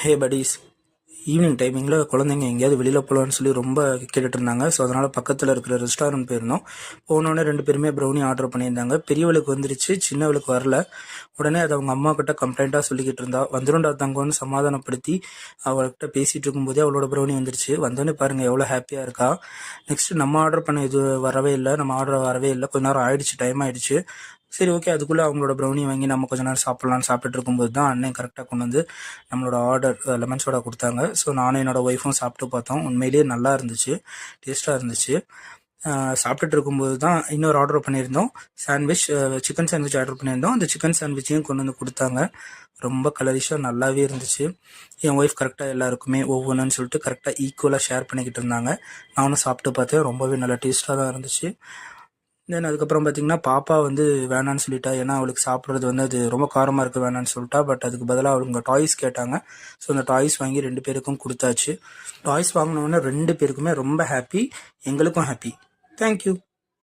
ஹே buddies, evening டைமிங்கில் குழந்தைங்க எங்கேயாவது வெளியில் போகலான்னு சொல்லி ரொம்ப கேட்டுட்டு இருந்தாங்க. ஸோ அதனால் பக்கத்தில் இருக்கிற ரெஸ்டாரண்ட் போயிருந்தோம். போனோடனே 2 பேருமே ப்ரௌனி ஆர்டர் பண்ணியிருந்தாங்க. பெரியவளுக்கு வந்துருச்சு, சின்னவளுக்கு வரல. உடனே அதை அவங்க அம்மா கிட்ட கம்ப்ளைண்ட்டாக சொல்லிக்கிட்டு இருந்தா. வந்துருண்டா தங்கன்னு சமாதானப்படுத்தி அவள்கிட்ட பேசிகிட்டு இருக்கும்போதே அவளோட ப்ரௌனி வந்துருச்சு. வந்தோடனே பாருங்கள் எவ்வளோ ஹாப்பியாக இருக்கா. நெக்ஸ்ட் நம்ம ஆர்டர் பண்ண இது வரவே இல்லை, நம்ம ஆர்டர் வரவே இல்லை. கொஞ்ச நேரம் ஆயிடுச்சு, டைம் ஆயிடுச்சு. சரி ஓகே, அதுக்குள்ளே அவங்களோட ப்ரௌனி வாங்கி நம்ம கொஞ்ச நேரம் சாப்பிட்லான்னு சாப்பிட்டுட்டு இருக்கும்போது தான் அண்ணன் கரெக்டாக கொண்டு வந்து நம்மளோட ஆர்டர் லெமன் சோடா கொடுத்தாங்க. ஸோ நானும் என்னோடய ஒய்ஃபும் சாப்பிட்டு பார்த்தோம். உண்மையிலேயே நல்லா இருந்துச்சு, டேஸ்ட்டாக இருந்துச்சு. சாப்பிட்டுட்டு இருக்கும்போது தான் இன்னொரு ஆர்டர் பண்ணியிருந்தோம். சாண்ட்விச், சிக்கன் சாண்ட்விச் ஆர்டர் பண்ணியிருந்தோம். அந்த சிக்கன் சாண்ட்விச்சையும் கொண்டு வந்து கொடுத்தாங்க. ரொம்ப கலரிஷாக நல்லாவே இருந்துச்சு. என் ஒய்ஃப் கரெக்டாக எல்லாருக்குமே ஒவ்வொன்றுன்னு சொல்லிட்டு கரெக்டாக ஈக்குவலாக ஷேர் பண்ணிக்கிட்டு இருந்தாங்க. நானும் சாப்பிட்டு பார்த்தேன், ரொம்பவே நல்லா டேஸ்ட்டாக தான் இருந்துச்சு. தென் அதுக்கப்புறம் பார்த்திங்கன்னா பாப்பா வந்து வேணான்னு சொல்லிட்டா. ஏன்னா அவளுக்கு சாப்பிட்றது வந்து அது ரொம்ப காரமாக இருக்குது வேணான்னு சொல்லிட்டா. பட் அதுக்கு பதிலாக அவங்க டாய்ஸ் கேட்டாங்க. ஸோ அந்த டாய்ஸ் வாங்கி 2 பேருக்கும் கொடுத்தாச்சு. டாய்ஸ் வாங்கினோடனே 2 பேருக்குமே ரொம்ப ஹாப்பி, எங்களுக்கும் ஹாப்பி. தேங்க்யூ.